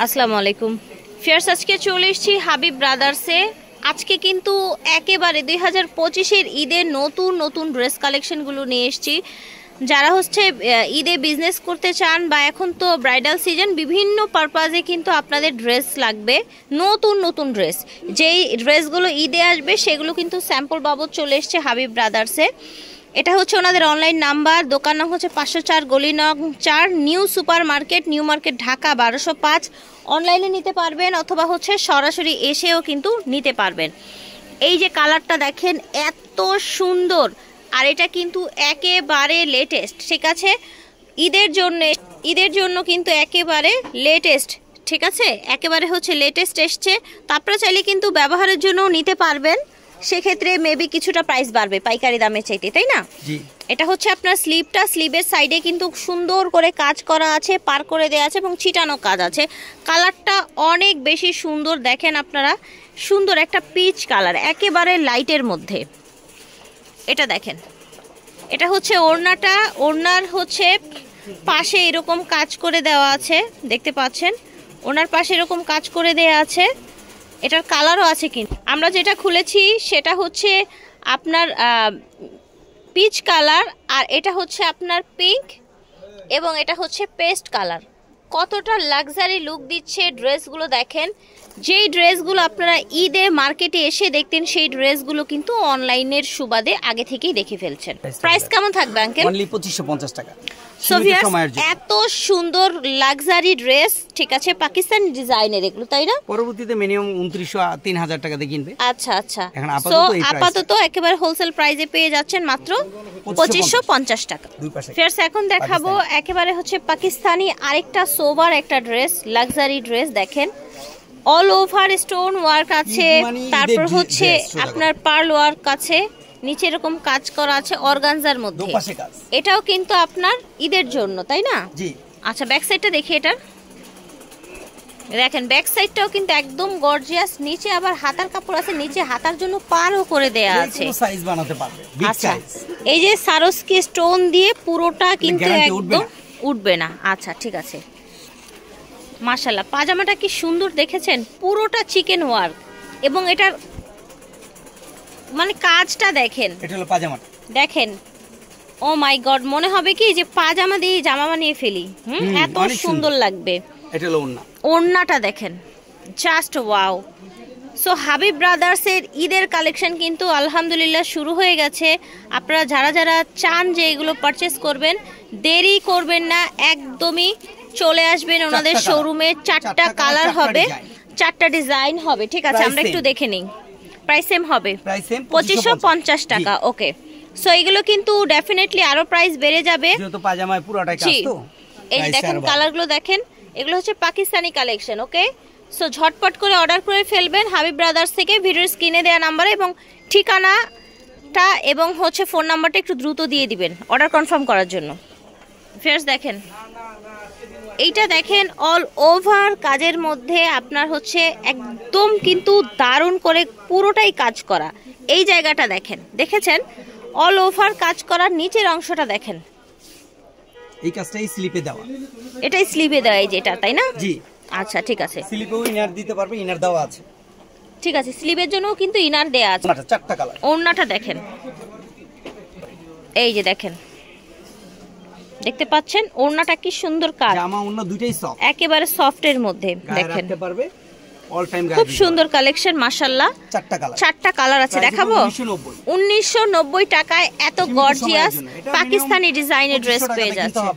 আসসালামু আলাইকুম ফিয়ার্স, আজকে চলে এসেছি হাবিব ব্রাদার্সে। আজকে কিন্তু একেবারে 2025-এর ঈদের নতুন নতুন ড্রেস কালেকশনগুলো নিয়ে এসেছি। যারা ঈদে বিজনেস করতে চান বা এখন তো ব্রাইডাল সিজন, বিভিন্ন পারপাজে কিন্তু আপনাদের ড্রেস লাগবে, নতুন নতুন ড্রেস। যেই ড্রেসগুলো ঈদে আসবে সেগুলো কিন্তু স্যাম্পল বাবদ চলে এসছে হাবিব ব্রাদার্সে। এটা হচ্ছে ওনাদের অনলাইন নাম্বার, দোকান নাম হচ্ছে 504 গলি নং 4, new super market, new market, Dhaka 1205। অনলাইনে নিতে পারবেন অথবা সরাসরি এসেও কিন্তু নিতে পারবেন। এই যে কালারটা দেখেন এত সুন্দর, আর এটা কিন্তু একেবারে লেটেস্ট, ঠিক আছে? ঈদের জন্য কিন্তু একেবারে লেটেস্ট, ঠিক আছে? একেবারে লেটেস্ট এসছে। তো আপনারা চাইলে কিন্তু ব্যবহারের জন্যও নিতে পারবেন, সেক্ষেত্রে মেবি কিছুটা প্রাইস বাড়বে পাইকারি দামে চাইতে, তাই না? এটা হচ্ছে আপনার স্লিভটা, স্লিভের সাইডে কিন্তু সুন্দর করে কাজ করা আছে, পার করে দেওয়া আছে এবং ছিটানো কাজ আছে। কালারটা অনেক বেশি সুন্দর, দেখেন আপনারা, সুন্দর একটা পিচ কালার, একেবারে লাইটের মধ্যে। এটা দেখেন, এটা হচ্ছে ওড়নাটা, ওড়নার পাশে এরকম কাজ করে দেওয়া আছে, দেখতে পাচ্ছেন? ওনার পাশে এরকম কাজ করে দেওয়া আছে। এটার কালারও আছে, কিন্তু আমরা যেটা খুলেছি সেটা হচ্ছে আপনার পিচ কালার, আর এটা হচ্ছে আপনার পিঙ্ক, এবং এটা হচ্ছে পেস্ট কালার। কতটা লাক্সারি লুক দিচ্ছে ড্রেসগুলো দেখেন। যেই ড্রেসগুলো আপনারা ঈদে মার্কেটে এসে দেখতেন, সেই ড্রেসগুলো কিন্তু অনলাইনের সুবাদে আগে থেকেই দেখে ফেলছেন। প্রাইস কেমন থাকবে আঙ্কেল? অনলি 2550 টাকা। এত সুন্দর লাক্সারি ড্রেস, ঠিক আছে, পাকিস্তানি ডিজাইনের এগুলো, তাই না? পরবর্তীতে মিনিমাম 2900-3000 টাকা দিয়ে কিনবে। আচ্ছা আচ্ছা, সো আপাতত একেবারে হোলসেল প্রাইসে পেয়ে যাচ্ছেন মাত্র 2550 টাকা। ফিয়ার্স, এখন দেখাবো একেবারে পাকিস্তানি আরেকটা সোবার একটা ড্রেস, লাক্সারি ড্রেস। দেখেন অল ওভার স্টোন ওয়ার্ক আছে, তারপর আপনার পার্ল ওয়ার্ক আছে, নিচে এরকম কাজ করা আছে অর্গানজার মধ্যে। এটাও কিন্তু আপনার ঈদের জন্য, তাই না? জি। আচ্ছা, ব্যাক সাইডটা দেখি। এটা দেখেন, ব্যাক সাইডটাও কিন্তু একদম গর্জিয়াস। নিচে আবার হাতার কাপড় আছে, নিচে হাতার জন্য পারও করে দেয়া আছে। সাইজ বানাতে পারবে, বিগ সাইজ। এই যে সারস্কি স্টোন দিয়ে পুরোটা কিন্তু একদম উঠবে না। আচ্ছা, ঠিক আছে, মাশাআল্লাহ। পাজামাটা কি সুন্দর দেখেছেন, পুরোটা চিকেন ওয়ার্ক, এবং এটার কাজটা দেখেন। এটা হলো পাজামাটা, দেখেন। ও মাই গড, মনে হবে কি যে পাজামা দিয়ে জামা বানিয়ে ফেলি। এত সুন্দর লাগবে। এটা হলো ওড়না, ওড়নাটা দেখেন, জাস্ট ওয়াও। সো হাবিব ব্রাদার্সের ঈদের কালেকশন কিন্তু আলহামদুলিল্লাহ শুরু হয়ে গেছে। আপনারা যারা যারা চান যে এগুলো পারচেস করবেন, দেরি করবেন না, একদমই চলে আসবেন ওনাদের শোরুমে। 4টা কালার হবে, 4টা ডিজাইন হবে, ঠিক আছে? আমরা একটু দেখে নিই। প্রাইস সেম হবে, 2550 টাকা। ওকে, সো এগুলো কিন্তু ডেফিনেটলি আরো প্রাইস বেড়ে যাবে, যেহেতু পাজামায় পুরোটাই কাজ। তো এই দেখেন কালারগুলো দেখেন, এগুলো পাকিস্তানি কালেকশন। ওকে, সো ঝটপট করে অর্ডার করে ফেলবেন হাবিব ব্রাদার্স থেকে। ভিডিওর স্ক্রিনে দেওয়া নাম্বারে এবং ঠিকানাটা এবং ফোন নাম্বারটা একটু দ্রুত দিয়ে দিবেন অর্ডার কনফার্ম করার জন্য। ফিয়ার্স, দেখেন এইটা দেখেন, অল ওভার কাজের মধ্যে আপনার একদম কিন্তু দারুণ করে পুরোটাই কাজ করা। এই জায়গাটা দেখেন, দেখেছেন? অল ওভার কাজ করার নিচের অংশটা দেখেন, এই কাজটাই স্লিপে দেওয়া। এটাই স্লিপে দেওয়া, এই যেটা, তাই না? জি। আচ্ছা, ঠিক আছে। স্লিপেও ইনার দিতে পারবে, ইনার দেওয়া আছে, ঠিক আছে। স্লিভের জন্য কিন্তু ইনার দেয়া আছে। 4টা কালার। ওড়নাটা দেখেন, এই যে দেখেন, দেখতে পাচ্ছেন ওড়নাটা কি সুন্দর কাজ। জামা ওড়না দুটেই সফট, একেবারে সফটের মধ্যে দেখেন, রাখতে পারবে অল টাইম। খুব সুন্দর কালেকশন, মাশাআল্লাহ। 4টা কালার আছে, দেখাবো। 1990 টাকায় এত গর্জিয়াস পাকিস্তানি ডিজাইনের ড্রেস পেয়ে যাচ্ছে।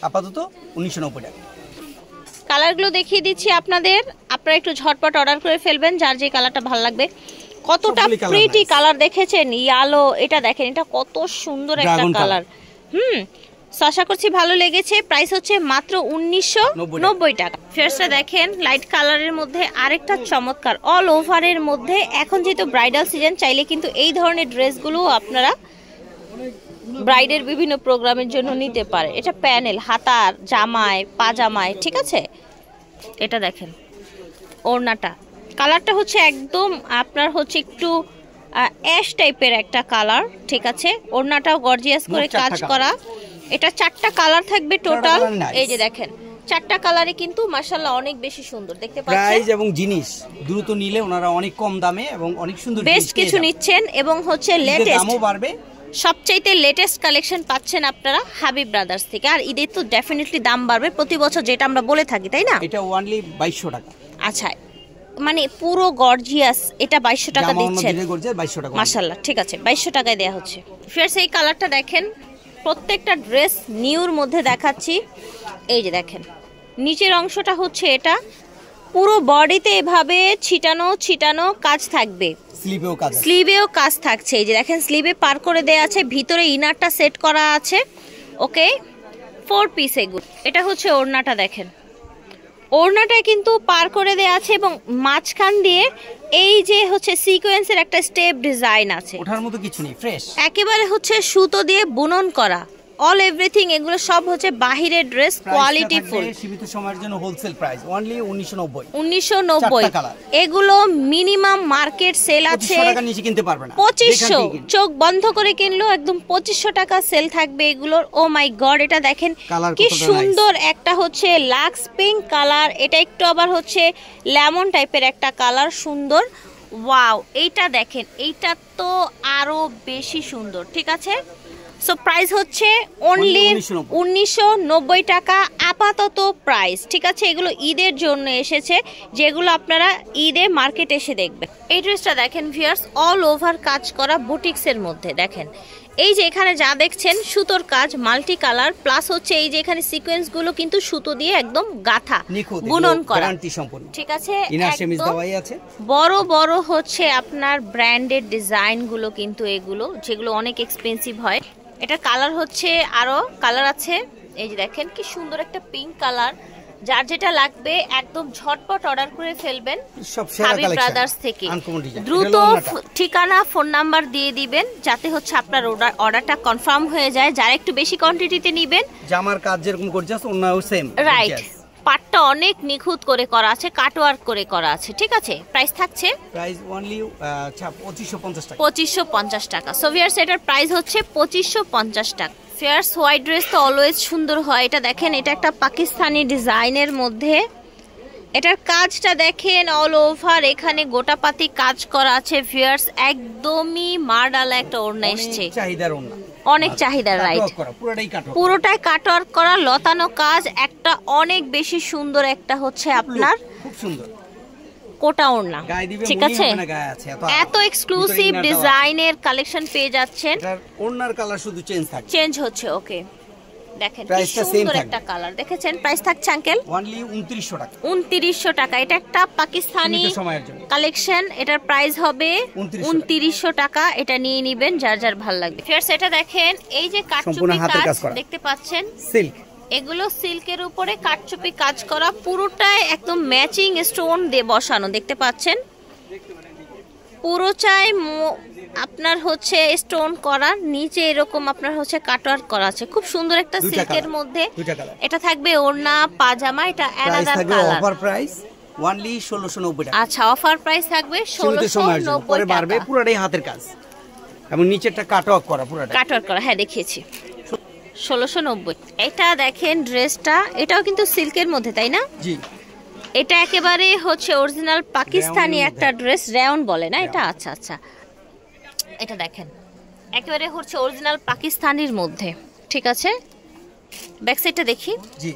আপাতত 1990 টাকা। কালারগুলো দেখিয়ে দিচ্ছি আপনাদের, আপনারা একটু ঝটপট অর্ডার করে ফেলবেন যার যে কালারটা ভালো লাগবে। কতটা প্রিটি কালার দেখেছেন, ইয়েলো। এটা দেখেন, এটা কত সুন্দর একটা কালার। আশা করছি ভালো লেগেছে। প্রাইস হচ্ছে মাত্র 1990 টাকা। ফেয়ারটা দেখেন, লাইট কালারের মধ্যে আরেকটা চমৎকার অল ওভারের মধ্যে। এখন যেহেতু ব্রাইডাল সিজন, চাইলে কিন্তু এই ধরনের ড্রেসগুলো আপনারা ব্রাইডের বিভিন্ন প্রোগ্রামের জন্য নিতে পারে। এটা প্যানেল, হাতার, জামায়, পাজামায়, ঠিক আছে? এটা দেখেন ওড়নাটা, কালারটা একদম আপনার একটু অ্যাশ টাইপের একটা কালার, ঠিক আছে? ওড়নাটাও গর্জিয়াস করে কাজ করা। এটা 4টা কালার থাকবে টোটাল। এই যে দেখেন, চারটা কালারে কিন্তু মাশাআল্লাহ অনেক বেশি সুন্দর দেখতে পাচ্ছেন। প্রাইস এবং জিনিস দ্রুত নিলে ওনারা অনেক কম দামে এবং অনেক সুন্দর বেস্ট কিছু নিচ্ছেন এবং হচ্ছে লেটেস্ট, দামও বাড়বে। সবচাইতে লেটেস্ট কালেকশন পাচ্ছেন আপনারা হাবিব ব্রাদার্স থেকে। আর ঈদের তো ডেফিনেটলি দাম বাড়বে প্রতি বছর, যেটা আমরা বলে থাকি, তাই না? এটা ওনলি 2200 টাকা। আচ্ছা, মানে পুরো গর্জিয়াস, এটা 2200 টাকা দিচ্ছেন। মাশাআল্লাহ, ঠিক আছে, 2200 টাকায় দেয়া হচ্ছে। ফ্রেন্ডস, এই কালারটা দেখেন, প্রত্যেকটা ড্রেস নিউর মধ্যে দেখাচ্ছি। এই যে দেখেন, নিচের অংশটা হচ্ছে এটা, পুরো বডিতে এভাবে ছিটানো ছিটানো কাজ থাকবে, স্লিভেও কাজ থাকছে। এই যে দেখেন, স্লিভে পার করে দেয়া আছে, ভিতরে ইনারটা সেট করা আছে। ওকে, 4 পিস এগুলো। এটা হচ্ছে ওড়নাটা, দেখেন ওড়নাটায় কিন্তু পার করে দেয়া আছে এবং মাঝখান দিয়ে এই যে হচ্ছে সিকোয়েন্সের একটা স্টেপ ডিজাইন আছে। ওঠার মতো কিছু নেই, ফ্রেশ একেবারে হচ্ছে সুতো দিয়ে বুনন করা, অল এভরিথিং। এগুলো সব হচ্ছে বাহিরের ড্রেস, কোয়ালিটি ফুল। সীমিত সময়ের জন্য হোলসেল প্রাইস অনলি 1990। এগুলো মিনিমাম মার্কেট সেল আছে 2500 টাকা নিচে কিনতে পারবে না। 2500, চোখ বন্ধ করে কিনলেও একদম 2500 টাকা সেল থাকবে এগুলোর। ও মাই গড, এটা দেখেন কি সুন্দর একটা হচ্ছে লাক্স পিঙ্ক কালার, এটা একটু আবার হচ্ছে লেমন টাইপের একটা কালার, সুন্দর। ওয়াও, এইটা দেখেন, এইটা তো আরো বেশি সুন্দর। ঠিক আছে, সো প্রাইস হচ্ছে অনলি 1990 টাকা আপাতত প্রাইস। ঠিক আছে, এগুলো ঈদের জন্য এসেছে, যেগুলো আপনারা ঈদে মার্কেটে এসে দেখবেন। এই ড্রেসটা দেখেন ভিউয়ার্স, অল ওভার কাজ করা বুটিক্সের মধ্যে। দেখেন এই যে এখানে যা দেখছেন সুতোর কাজ, মাল্টি কালার, প্লাস হচ্ছে এই যে এখানে সিকোয়েন্স গুলো কিন্তু সুতো দিয়ে একদম গাঁথা বুনন করা। ঠিক আছে, বড় বড় হচ্ছে আপনার ব্র্যান্ডেড ডিজাইন গুলো কিন্তু এগুলো, যেগুলো অনেক এক্সপেন্সিভ হয়। এটা কালার হচ্ছে আরো কালার আছে। এই যে দেখেন কি সুন্দর একটা পিঙ্ক কালার। যার যেটা লাগবে একদম ঝটপট অর্ডার করে ফেলবেন হাবিব ব্রাদার্স থেকে। দ্রুত ঠিকানা, ফোন নাম্বার দিয়ে দিবেন, যাতে হচ্ছে আপনার অর্ডারটা কনফার্ম হয়ে যায়। যারা একটু বেশি কোয়ান্টিটিতে নেবেন, জামার কাজ যেরকম গর্জিয়াস, অন্যও সেম, রাইট। পাটটা অনেক নিখুঁত করে করা আছে, কাটওয়ার্ক করে করা আছে। ঠিক আছে, প্রাইস থাকছে প্রাইস অনলি 2550 টাকা। 2550 টাকা। সো ভিউয়ার্স, এটার প্রাইস হচ্ছে 2550 টাকা। ফেয়ার্স হোয়াইট ড্রেস তো অলওয়েজ সুন্দর হয়। এটা দেখেন, এটা একটা পাকিস্তানি ডিজাইনের মধ্যে। এটার কাজটা দেখেন অল ওভার, এখানে গোটাপাতি কাজ করা আছে। ভিউয়ার্স, একদমই মারডালা একটা ওড়না এসেছে, চাহিদার ওড়না, অনেক চাহিদা, রাইট। পুরোটাই কাটওয়ার্ক করা, লতানো কাজ, একটা অনেক বেশি সুন্দর একটা হচ্ছে আপনার খুব সুন্দর কোটা ওড়না। ঠিক আছে, এত এক্সক্লুসিভ ডিজাইনের কালেকশন পেয়ে যাচ্ছেন। ওড়নার কালার শুধু চেঞ্জ হচ্ছে। ওকে, দেখেন কি সুন্দর একটা কালার দেখেছেন। প্রাইস থাকছে আঙ্কেল অনলি 2900 টাকা। 2900 টাকা। এটা একটা পাকিস্তানি কালেকশন, এটার প্রাইস হবে 2900 টাকা। এটা নিয়ে নেবেন যার যার ভালো লাগবে। ফিয়ার্স, এটা দেখেন, এই যে কাটচুপি কাজ দেখতে পাচ্ছেন, সিল্ক, এগুলো সিল্কের উপরে কাটচুপি কাজ করা, পুরোটাই একদম ম্যাচিং স্টোন দিয়ে বসানো দেখতে পাচ্ছেন। পুরোটাই আপনার হচ্ছে স্টোন করা, নিচে এরকম আপনার হচ্ছে কাটওয়ার্ক করা আছে, খুব সুন্দর একটা সিল্কের মধ্যে। এটা থাকবে ওড়না পাজামা, এটা another colour. Offer price only 1690 টাকা। আচ্ছা, অফার প্রাইস থাকবে 1690 টাকা। পুরোটাই হাতের কাজ এবং নিচেরটা কাটওয়ার্ক করা, পুরোটা কাটওয়ার্ক করা। হ্যাঁ, দেখিয়েছি 1690। এটা দেখেন ড্রেসটা, এটাও কিন্তু সিল্কের মধ্যে, তাই না? জি, এটা একেবারে হচ্ছে অরিজিনাল পাকিস্তানি একটা ড্রেস, রেয়ন বলে না এটা? আচ্ছা আচ্ছা, এটা দেখেন একেবারে হচ্ছে অরিজিনাল পাকিস্তানির মধ্যে। ঠিক আছে, ব্যাক সাইডটা দেখি। জি,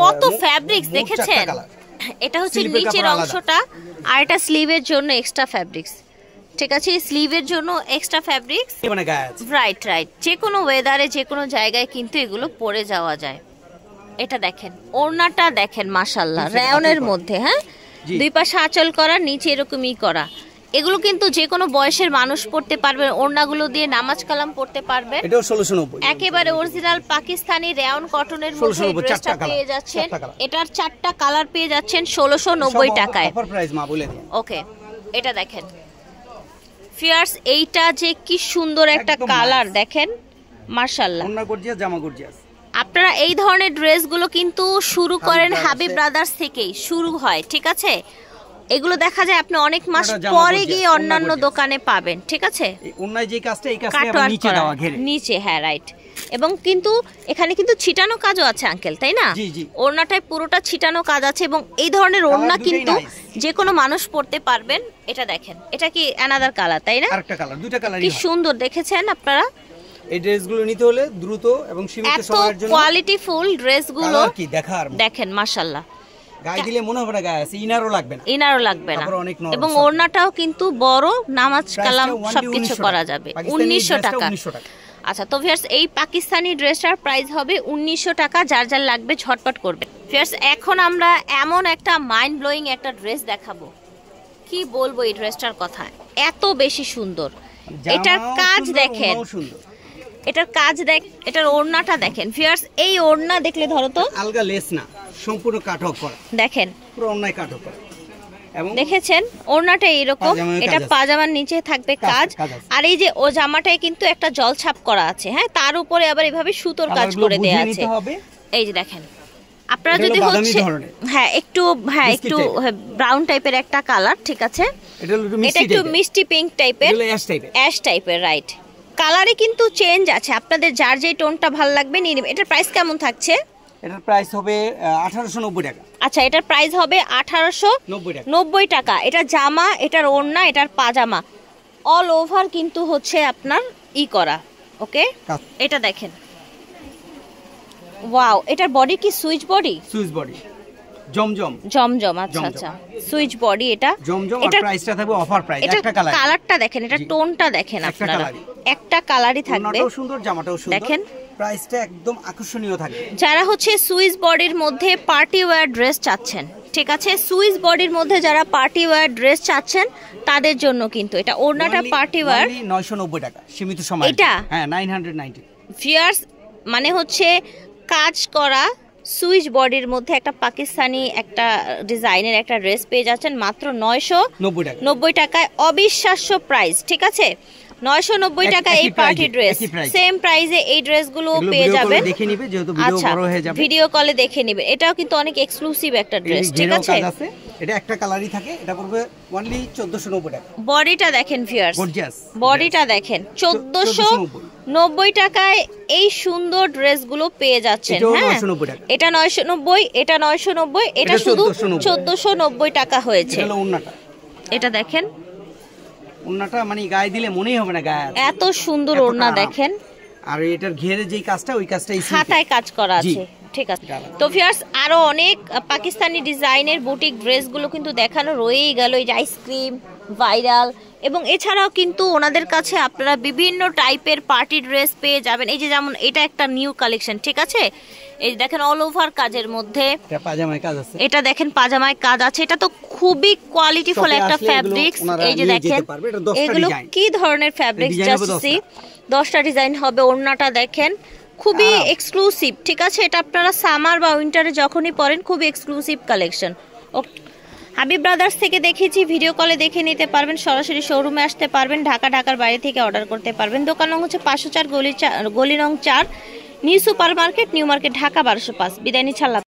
কত ফ্যাব্রিক্স দেখেছেন। এটা হচ্ছে নিচের অংশটা, আর এটা স্লিভের জন্য এক্সট্রা ফ্যাব্রিক্স। ঠিক আছে, স্লিভের জন্য এক্সট্রা ফ্যাব্রিক্স, রাইট রাইট। যে কোনো ওয়েদারে, যে কোনো জায়গায় কিন্তু এগুলো পরে যাওয়া যায়। এটা দেখেন, ওড়নাটা দেখেন মাশাআল্লাহ, রেয়নের মধ্যে। হ্যাঁ, দুই পাশে আঁচল করা, নিচে এরকমই করা। এগুলো কিন্তু যে কোনো বয়সের মানুষ পড়তে পারবে, ওড়নাগুলো দিয়ে নামাজ কালাম পড়তে পারবে। এটাও 1690, একেবারে অরিজিনাল পাকিস্তানি রেয়ন কটনের মধ্যে ড্রেসটা পেয়ে যাচ্ছেন। এটার 4টা কালার পেয়ে যাচ্ছেন 1690 টাকায়। অফার প্রাইস মা বলে দিন। ওকে, এটা দেখেন ফিয়ার্স, এইটা যে কি সুন্দর একটা কালার দেখেন মাশাআল্লাহ। ওড়না গর্জিয়াস, জামা গর্জিয়াস। আপনারা এই ধরনের ড্রেসগুলো কিন্তু শুরু করেন হাবিব ব্রাদার্স থেকেই শুরু হয়। ঠিক আছে, এগুলো দেখা যায় আপনি অনেক মাস ওটা জামা পরে gorgeous, গিয়ে ওড়না অন্যান্য gorgeous। দোকানে পাবেন, ঠিক আছে? অন্যায় যে কাজটা এই কাজটা কাটওয়ার্ক নিচে করা, দেওয়া ঘেরে। নিচে, হ্যাঁ রাইট। এবং কিন্তু এখানে কিন্তু ছিটানো কাজও আছে আঙ্কেল, তাই না? জি, জি। ওড়নাটায় পুরোটা ছিটানো কাজ আছে এবং এই ধরনের ওড়না দুটোই কিন্তু nice। যে কোনো মানুষ পরতে পারবেন। এটা দেখেন, এটা কি অ্যানাদার কালার, তাই না? আরেকটা কালার, দুইটা কালারই কি হয়। সুন্দর দেখেছেন আপনারা। এই ড্রেসগুলো নিতে হলে দ্রুত এবং সীমিত এত সময়ের জন্য। কোয়ালিটিফুল ড্রেসগুলো কালার কি দেখার মতো। দেখেন মাশাআল্লাহ, গায়ে দিলে মনে হবে না গায়ে আছে, ইনারও লাগবে না। ইনারও লাগবে না। তারপরে অনেক নরম, এবং soft। ওড়নাটাও কিন্তু বড়, নামাজ Price টা কালাম only সবকিছু 1900 করা টাকা। যাবে। পাকিস্তানি 1900 ড্রেসটা টাকা। 1900 টাকা। আচ্ছা, তো ভিউয়ার্স এই পাকিস্তানি ড্রেসটার প্রাইস হবে 1900 টাকা। যার যার লাগবে ঝটপট করবে। ভিউয়ার্স এখন আমরা এমন একটা মাইন্ড ব্লোয়িং একটা ড্রেস দেখাবো, কি বলবো এই ড্রেসটার কথা, এত বেশি সুন্দর। এটার জামাও কাজ সুন্দর, দেখেন, ওড়নাও সুন্দর। এটার কাজ দেখ, এটার ওড়নাটা দেখেন ভিউয়ার্স। এই ওড়না দেখলে ধরো তো, আলগা লেস না, সম্পূর্ণ কাটক করা, দেখেন পুরো অন্যায় কাটক করা। এবং দেখেছেন ওড়নাটা এইরকম, পাজামায় এটা কাজ আছে। পাজামার নিচে থাকবে কাজ। কাজ আছে। আর এই যে ও জামাটায় কিন্তু একটা জলছাপ করা আছে, হ্যাঁ, তার উপরে আবার এভাবে সুতোর কাজ কালারগুলো করে দেয়া বুঝিয়ে আছে। নিতে হবে। এই যে দেখেন, আপনারা এটা যদি হলো বাদামি হচ্ছে ধরনের। হ্যাঁ একটু, হ্যাঁ Biscuit একটু type। ব্রাউন টাইপের একটা কালার, ঠিক আছে? এটা হলো একটু এটা মিষ্টি একটু টাইপের। মিষ্টি পিঙ্ক টাইপের, এটা হলো অ্যাশ টাইপের। অ্যাশ টাইপের, রাইট। কালারে কিন্তু চেঞ্জ আছে, আপনাদের যার যে টোনটা ভালো লাগবে নিয়ে নেবেন। এটার প্রাইস কেমন থাকছে? এটার প্রাইস হবে 1890 টাকা। আচ্ছা, এটার প্রাইস হবে 1890 টাকা। এটা জামা, এটার ওড়না, এটার পাজামা, অল ওভার কিন্তু হচ্ছে আপনার করা, ওকে? কাজ। এটা দেখেন, ওয়াও, এটার বডি কি সুইচ বডি? সুইচ বডি, জমজম। জমজম, আচ্ছা জমজম। আচ্ছা, সুইচ বডি এটা। জমজম। আর এটার প্রাইসটা থাকবে অফার প্রাইস, এটা একটা কালার। কালারটা দেখেন, এটা জি। টোনটা দেখেন একটা আপনারা, কালারই। একটা কালারই থাকবে। ওড়নাটাও সুন্দর, জামাটাও সুন্দর। দেখেন। প্রাইসটা একদম আকর্ষণীয় থাকবে। যারা হচ্ছে সুইস বডির মধ্যে পার্টি ওয়্যার ড্রেস চাচ্ছেন, ঠিক আছে, সুইস বডির মধ্যে যারা পার্টি ওয়্যার ড্রেস চাচ্ছেন তাদের জন্য কিন্তু এটা ওড়নাটা পার্টি ওয়্যার। 990 টাকা সীমিত সময়। এটা? হ্যাঁ 990। ভিউয়ার্স মানে হচ্ছে কাজ করা সুইচ বডির মধ্যে একটা পাকিস্তানি একটা ডিজাইনের একটা ড্রেস পেয়ে যাচ্ছেন মাত্র 990 টাকা। 990 টাকায়। অবিশ্বাস্য প্রাইস, ঠিক আছে? 990 টাকা এই একই পার্টি price-এ, ড্রেস, একই price-এ। সেম প্রাইসে এই ড্রেসগুলো এগুলো পেয়ে ভিডিও কলে যাবেন। দেখে নিবে, যেহেতু ভিডিও আচ্ছা, বড় হয়ে যাবে। ভিডিও কলে দেখে নিবে। এটাও কিন্তু অনেক এক্সক্লুসিভ একটা ড্রেস, ঠিক ঘেরেও আছে? কাজ আছে। এটা একটা কালারই থাকে। এটা পড়বে অনলি 1490 টাকা। বডিটা দেখেন ভিউয়ার্স, গর্জিয়াস। বডিটা দেখেন, 1490 টাকায় এই সুন্দর ড্রেসগুলো পেয়ে যাচ্ছেন। এটাও হ্যাঁ, 990 টাকা। এটা 990, এটা 990, এটা এটা শুধু 1490 1490 টাকা হয়েছে। এটা হলো ওড়নাটা। এটা দেখেন, ওড়নাটা মানে গায়ে দিলে মনেই হবে না গায়ে আছে। এত সুন্দর এতটা ওড়না আরাম। দেখেন, আর এটার ঘেরে যেই কাজটা, ওই কাজটাই হাতায় কাজ করা জি। আছে, ঠিক আছে? তো ভিউয়ার্স আরো অনেক পাকিস্তানি ডিজাইনের বুটিক ড্রেসগুলো কিন্তু দেখানো রয়েই গেল, এই যে আইসক্রিম ভাইরাল। এবং এছাড়াও কিন্তু ওনাদের কাছে আপনারা বিভিন্ন টাইপের পার্টি ড্রেস পেয়ে যাবেন। এই যে যেমন এটা একটা নিউ কালেকশন, ঠিক আছে? এই যে দেখেন অল ওভার কাজের মধ্যে, এটা পাজামায় কাজ আছে। এটা দেখেন পাজামায় কাজ আছে। এটা তো খুবই কোয়ালিটিফুল শপে একটা আসলে এগুলো ফ্যাব্রিক্স। ওনারা এই যে নিয়ে দেখেন যেতে পারবে। এটা 10টা এগুলো ডিজাইন। কি ধরনের ফ্যাব্রিক্স, ডিজাইন হবে জাস্ট 10টা। 10টা ডিজাইন হবে। ওড়নাটা দেখেন, খুবই আরাম। এক্সক্লুসিভ, ঠিক আছে? এটা আপনারা সামার বা উইন্টারে যখনই পরেন খুবই এক্সক্লুসিভ কালেকশন। হাবিব ব্রাদার্স থেকে দেখেছি, ভিডিও কলে দেখে নিতে পারবেন, সরাসরি শোরুমে আসতে পারবেন, ঢাকার বাইরে থেকে অর্ডার করতে পারবেন। দোকান নং হচ্ছে 504 গলি নং 4, new super market, new market, Dhaka 1205। বিদায় নিচ্ছি, আল্লাহ।